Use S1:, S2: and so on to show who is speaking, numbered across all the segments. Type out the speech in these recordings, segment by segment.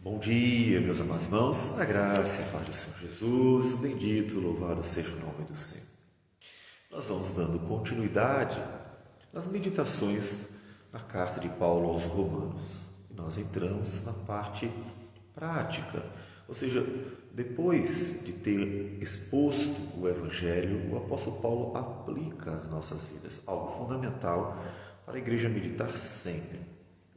S1: Bom dia, meus amados irmãos, a graça e a paz do Senhor Jesus, bendito, louvado seja o nome do Senhor. Nós vamos dando continuidade nas meditações na carta de Paulo aos Romanos. E nós entramos na parte prática, ou seja, depois de ter exposto o Evangelho, o apóstolo Paulo aplica às nossas vidas, algo fundamental para a igreja meditar sempre.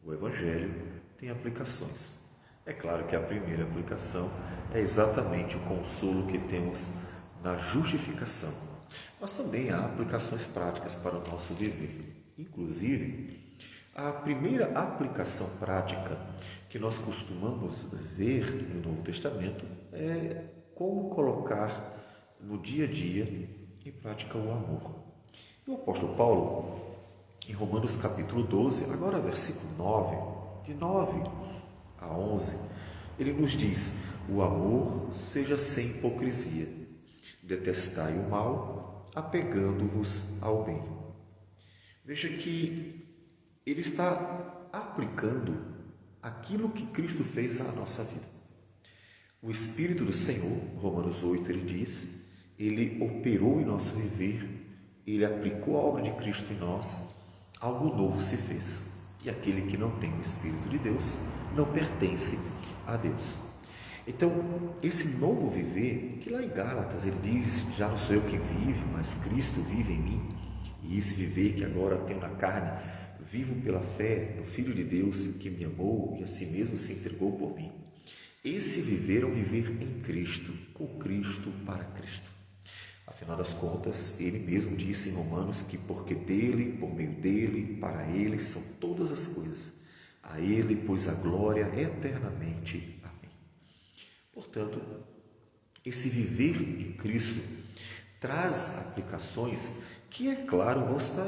S1: O Evangelho tem aplicações. É claro que a primeira aplicação é exatamente o consolo que temos na justificação, mas também há aplicações práticas para o nosso viver. Inclusive, a primeira aplicação prática que nós costumamos ver no Novo Testamento é como colocar no dia a dia em prática o amor. E o apóstolo Paulo, em Romanos capítulo 12, agora versículo 9, de 9 a 11, ele nos diz: o amor seja sem hipocrisia, detestai o mal, apegando-vos ao bem. Veja que ele está aplicando aquilo que Cristo fez à nossa vida. O Espírito do Senhor, Romanos 8, ele diz, ele operou em nosso viver, ele aplicou a obra de Cristo em nós, algo novo se fez. E aquele que não tem o Espírito de Deus não pertence a Deus. Então, esse novo viver, que lá em Gálatas ele diz: já não sou eu que vive, mas Cristo vive em mim, e esse viver que agora tenho na carne, vivo pela fé no Filho de Deus que me amou e a si mesmo se entregou por mim. Esse viver é um viver em Cristo, com Cristo, para Cristo. Afinal das contas, ele mesmo disse em Romanos que porque dele, por meio dele, para ele são todas as coisas. A ele, pois, a glória eternamente. Amém. Portanto, esse viver em Cristo traz aplicações que, é claro, vão estar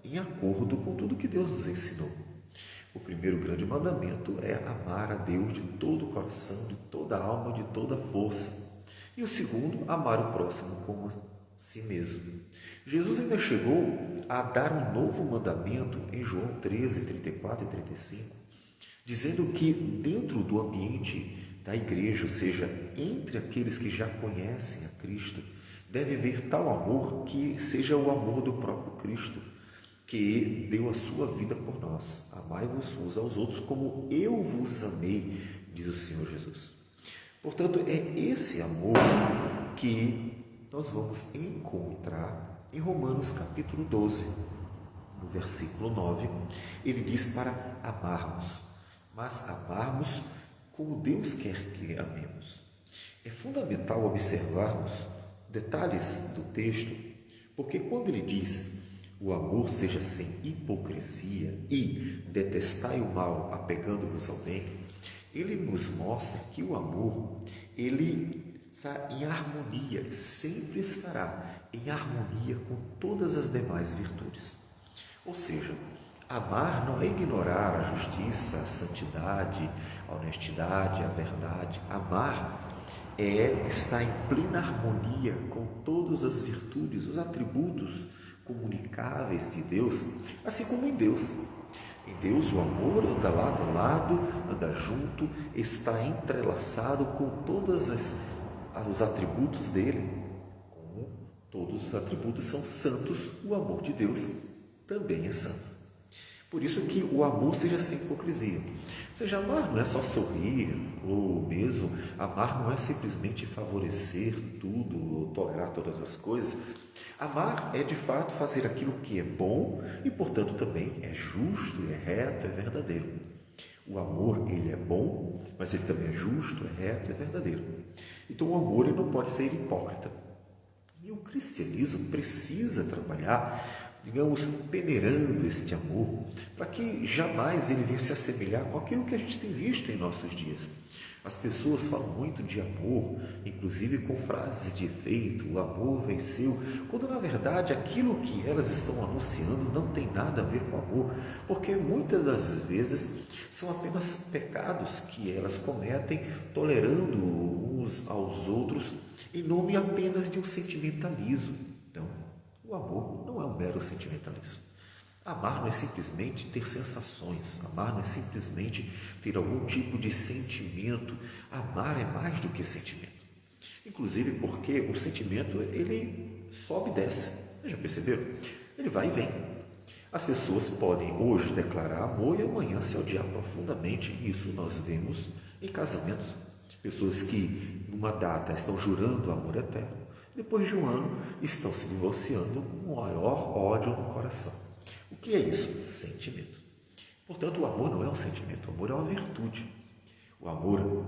S1: em acordo com tudo que Deus nos ensinou. O primeiro grande mandamento é amar a Deus de todo o coração, de toda a alma, de toda a força. E o segundo, amar o próximo como a si mesmo. Jesus ainda chegou a dar um novo mandamento em João 13, 34 e 35, dizendo que dentro do ambiente da igreja, ou seja, entre aqueles que já conhecem a Cristo, deve haver tal amor que seja o amor do próprio Cristo, que deu a sua vida por nós. Amai-vos uns aos outros como eu vos amei, diz o Senhor Jesus. Portanto, é esse amor que nós vamos encontrar em Romanos capítulo 12, no versículo 9. Ele diz para amarmos, mas amarmos como Deus quer que amemos. É fundamental observarmos detalhes do texto, porque quando ele diz: o amor seja sem hipocrisia e detestai o mal, apegando-vos ao bem, ele nos mostra que o amor, ele está em harmonia, sempre estará em harmonia com todas as demais virtudes. Ou seja, amar não é ignorar a justiça, a santidade, a honestidade, a verdade. Amar é estar em plena harmonia com todas as virtudes, os atributos comunicáveis de Deus, assim como em Deus. Em Deus, o amor anda lado a lado, anda junto, está entrelaçado com todos os atributos dele. Como todos os atributos são santos, o amor de Deus também é santo. Por isso que o amor seja sem hipocrisia. Ou seja, amar não é só sorrir, ou mesmo amar não é simplesmente favorecer tudo, ou tolerar todas as coisas. Amar é de fato fazer aquilo que é bom e, portanto, também é justo, é reto, é verdadeiro. O amor, ele é bom, mas ele também é justo, é reto, é verdadeiro. Então o amor ele não pode ser hipócrita. E o cristianismo precisa trabalhar, digamos, peneirando este amor, para que jamais ele venha se assemelhar com aquilo que a gente tem visto em nossos dias. As pessoas falam muito de amor, inclusive com frases de efeito: o amor venceu, quando na verdade aquilo que elas estão anunciando não tem nada a ver com amor, porque muitas das vezes são apenas pecados que elas cometem, tolerando uns aos outros, em nome apenas de um sentimentalismo. Então, o amor não é um mero sentimentalismo. Amar não é simplesmente ter sensações, amar não é simplesmente ter algum tipo de sentimento. Amar é mais do que sentimento. Inclusive porque o sentimento, ele sobe e desce. Vocês já perceberam? Ele vai e vem. As pessoas podem hoje declarar amor e amanhã se odiar profundamente. Isso nós vemos em casamentos. Pessoas que numa data estão jurando amor eterno, depois de um ano estão se divorciando com o maior ódio no coração. O que é isso? Sentimento. Portanto, o amor não é um sentimento, o amor é uma virtude. O amor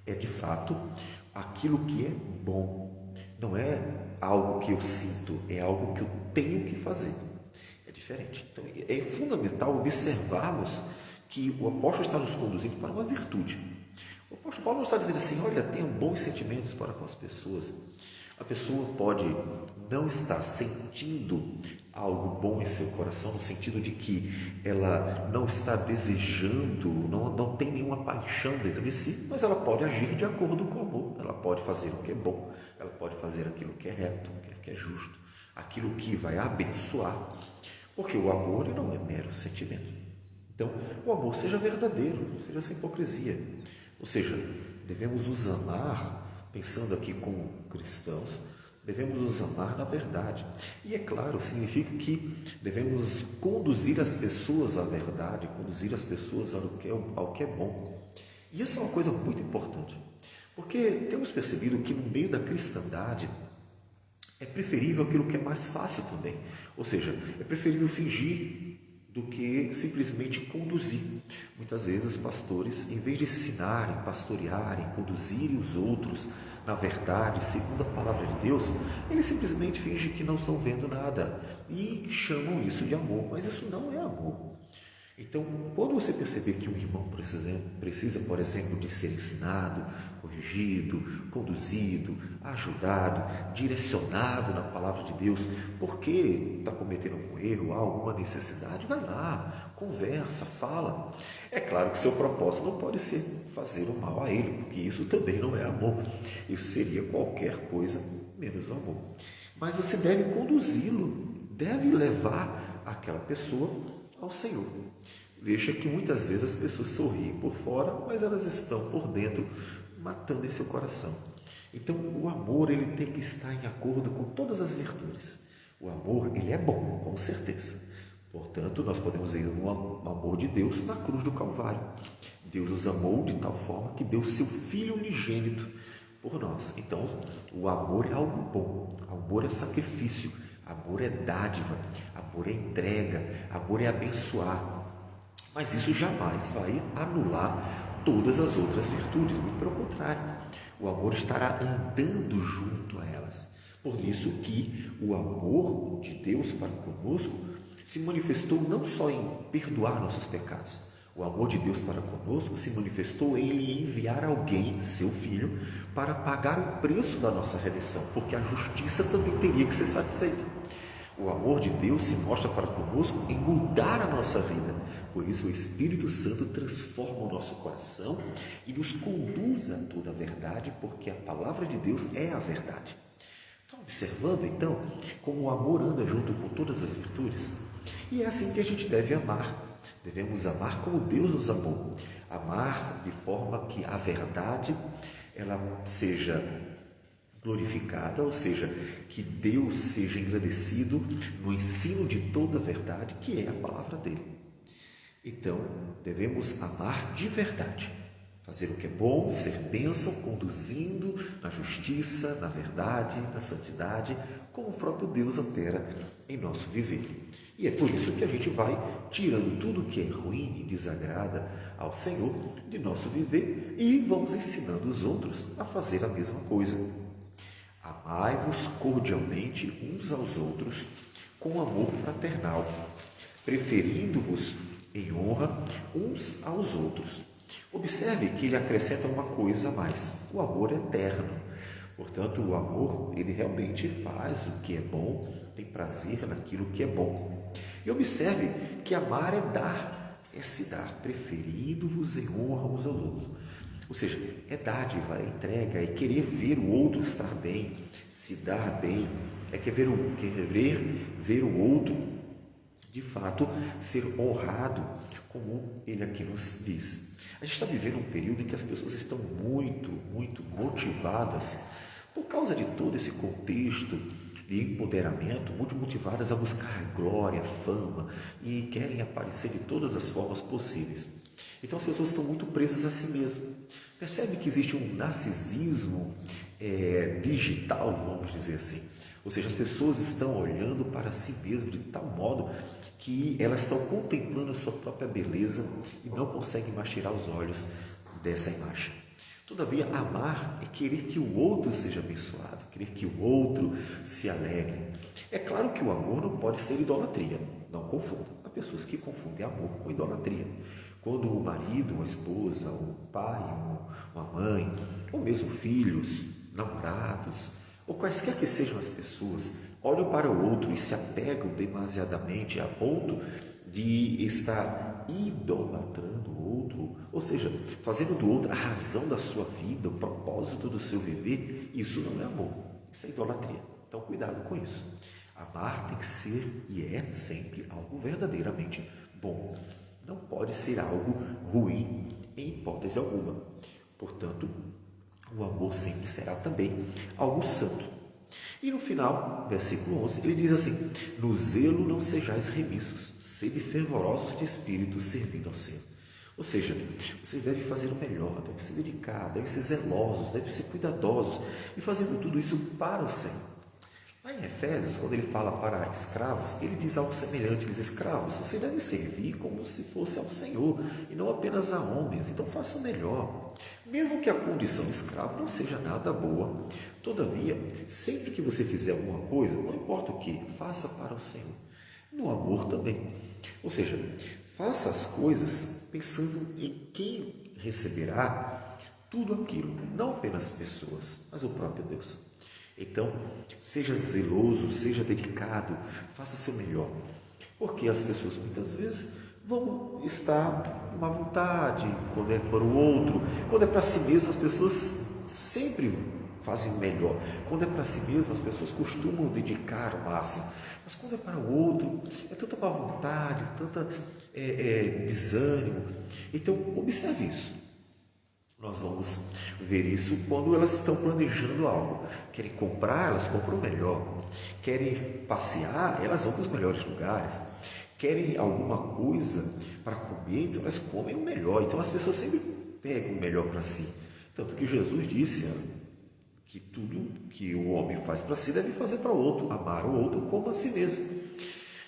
S1: é de fato aquilo que é bom. Não é algo que eu sinto, é algo que eu tenho que fazer. É diferente. Então, é fundamental observarmos que o apóstolo está nos conduzindo para uma virtude. O apóstolo Paulo não está dizendo assim, olha, tenha bons sentimentos para com as pessoas. A pessoa pode não estar sentindo algo bom em seu coração, no sentido de que ela não está desejando, não tem nenhuma paixão dentro de si, mas ela pode agir de acordo com o amor. Ela pode fazer o que é bom, ela pode fazer aquilo que é reto, aquilo que é justo, aquilo que vai abençoar, porque o amor não é mero sentimento. Então, o amor seja verdadeiro, seja sem hipocrisia. Ou seja, devemos nos amar, pensando aqui como cristãos, devemos nos amar na verdade. E é claro, significa que devemos conduzir as pessoas à verdade, conduzir as pessoas ao que é bom. E isso é uma coisa muito importante, porque temos percebido que no meio da cristandade é preferível aquilo que é mais fácil também. Ou seja, é preferível fingir do que simplesmente conduzir. Muitas vezes os pastores, em vez de ensinarem, pastorearem, conduzirem os outros na verdade, segundo a palavra de Deus, eles simplesmente fingem que não estão vendo nada e chamam isso de amor, mas isso não é amor. Então, quando você perceber que um irmão precisa, por exemplo, de ser ensinado, corrigido, conduzido, ajudado, direcionado na palavra de Deus, porque está cometendo algum erro, há alguma necessidade, vai lá, conversa, fala. É claro que seu propósito não pode ser fazer o mal a ele, porque isso também não é amor. Isso seria qualquer coisa menos o amor. Mas você deve conduzi-lo, deve levar aquela pessoa ao Senhor. Veja que muitas vezes as pessoas sorriem por fora, mas elas estão por dentro matando em seu coração. Então, o amor ele tem que estar em acordo com todas as virtudes. O amor ele é bom, com certeza. Portanto, nós podemos ver no amor de Deus na cruz do Calvário. Deus nos amou de tal forma que deu seu Filho unigênito por nós. Então, o amor é algo bom. Amor é sacrifício. Amor é dádiva, amor é entrega, amor é abençoar. Mas isso jamais vai anular todas as outras virtudes, muito pelo contrário. O amor estará andando junto a elas. Por isso que o amor de Deus para conosco se manifestou não só em perdoar nossos pecados. O amor de Deus para conosco se manifestou em Ele enviar alguém, seu Filho, para pagar o preço da nossa redenção, porque a justiça também teria que ser satisfeita. O amor de Deus se mostra para conosco em mudar a nossa vida. Por isso o Espírito Santo transforma o nosso coração e nos conduz a toda a verdade, porque a palavra de Deus é a verdade. Estão observando então como o amor anda junto com todas as virtudes? E é assim que a gente deve amar. Devemos amar como Deus nos amou. Amar de forma que a verdade ela seja glorificada, ou seja, que Deus seja engrandecido no ensino de toda a verdade, que é a palavra dele. Então, devemos amar de verdade, fazer o que é bom, ser bênção, conduzindo na justiça, na verdade, na santidade, como o próprio Deus opera em nosso viver. E é por isso que a gente vai tirando tudo que é ruim e desagrada ao Senhor de nosso viver e vamos ensinando os outros a fazer a mesma coisa. Amai-vos cordialmente uns aos outros com amor fraternal, preferindo-vos em honra uns aos outros. Observe que ele acrescenta uma coisa a mais, o amor eterno. Portanto, o amor, ele realmente faz o que é bom, tem prazer naquilo que é bom. E observe que amar é dar, é se dar, preferindo-vos em honra uns aos outros. Ou seja, é dádiva, é entrega, é querer ver o outro estar bem, se dar bem, é querer ver o outro de fato, ser honrado, como ele aqui nos diz. A gente está vivendo um período em que as pessoas estão muito, muito motivadas, por causa de todo esse contexto de empoderamento, muito motivadas a buscar glória, fama e querem aparecer de todas as formas possíveis. Então as pessoas estão muito presas a si mesmas. Percebe que existe um narcisismo digital, vamos dizer assim. Ou seja, as pessoas estão olhando para si mesmas de tal modo que elas estão contemplando a sua própria beleza e não conseguem mais tirar os olhos dessa imagem. Todavia, amar é querer que o outro seja abençoado, querer que o outro se alegre. É claro que o amor não pode ser idolatria, não confunda. Há pessoas que confundem amor com idolatria. Quando o marido, uma esposa, o pai, uma mãe, ou mesmo filhos, namorados, ou quaisquer que sejam as pessoas, olham para o outro e se apegam demasiadamente a ponto de estar idolatrando o outro, ou seja, fazendo do outro a razão da sua vida, o propósito do seu viver, isso não é amor, isso é idolatria. Então, cuidado com isso. Amar tem que ser e é sempre algo verdadeiramente bom. Não pode ser algo ruim em hipótese alguma. Portanto, o amor sempre será também algo santo. E no final, versículo 11, ele diz assim: no zelo não sejais remissos, sede fervorosos de espírito, servindo ao Senhor. Ou seja, vocês devem fazer o melhor, devem se dedicar, devem ser zelosos, devem ser cuidadosos e fazendo tudo isso para o Senhor. Lá em Efésios, quando ele fala para escravos, ele diz algo semelhante, ele diz: escravos, você deve servir como se fosse ao Senhor e não apenas a homens, então faça o melhor. Mesmo que a condição de escravo não seja nada boa, todavia, sempre que você fizer alguma coisa, não importa o que, faça para o Senhor. No amor também. Ou seja, faça as coisas pensando em quem receberá tudo aquilo, não apenas pessoas, mas o próprio Deus. Então, seja zeloso, seja dedicado, faça seu melhor. Porque as pessoas muitas vezes vão estar uma vontade, quando é para o outro, quando é para si mesmo, as pessoas sempre fazem o melhor. Quando é para si mesmo, as pessoas costumam dedicar o máximo. Mas quando é para o outro, é tanta má vontade, tanta desânimo. Então, observe isso. Nós vamos ver isso quando elas estão planejando algo. Querem comprar, elas compram o melhor. Querem passear, elas vão para os melhores lugares. Querem alguma coisa para comer, então elas comem o melhor. Então as pessoas sempre pegam o melhor para si. Tanto que Jesus disse que tudo que o homem faz para si deve fazer para o outro. Amar o outro como a si mesmo.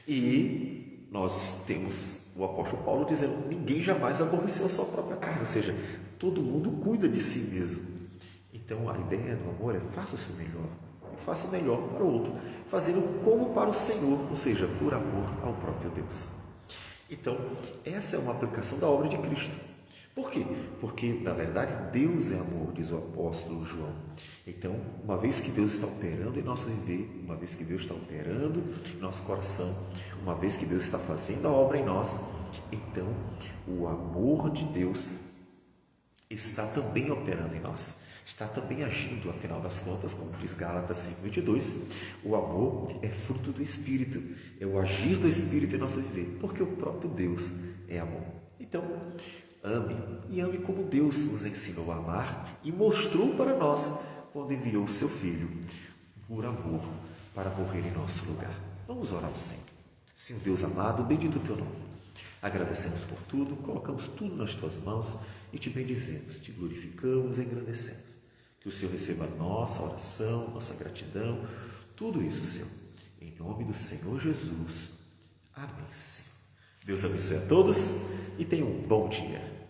S1: E nós temos o apóstolo Paulo dizendo: ninguém jamais aborreceu a sua própria carne. Ou seja, todo mundo cuida de si mesmo. Então a ideia do amor é: faça o seu melhor, e faça o melhor para o outro, fazendo como para o Senhor, ou seja, por amor ao próprio Deus. Então, essa é uma aplicação da obra de Cristo. Por quê? Porque, na verdade, Deus é amor, diz o apóstolo João. Então, uma vez que Deus está operando em nosso viver, uma vez que Deus está operando em nosso coração, uma vez que Deus está fazendo a obra em nós, então o amor de Deus está também operando em nós, está também agindo. Afinal das contas, como diz Gálatas 5:22, o amor é fruto do Espírito, é o agir do Espírito em nosso viver, porque o próprio Deus é amor. Então, ame, e ame como Deus nos ensinou a amar e mostrou para nós quando enviou o seu Filho por amor para morrer em nosso lugar. Vamos orar ao Senhor. Sim, Deus amado, bendito o teu nome. Agradecemos por tudo, colocamos tudo nas tuas mãos e te bendizemos, te glorificamos e engrandecemos. Que o Senhor receba a nossa oração, nossa gratidão, tudo isso, Senhor, em nome do Senhor Jesus. Amém, Senhor. Deus abençoe a todos e tenham um bom dia.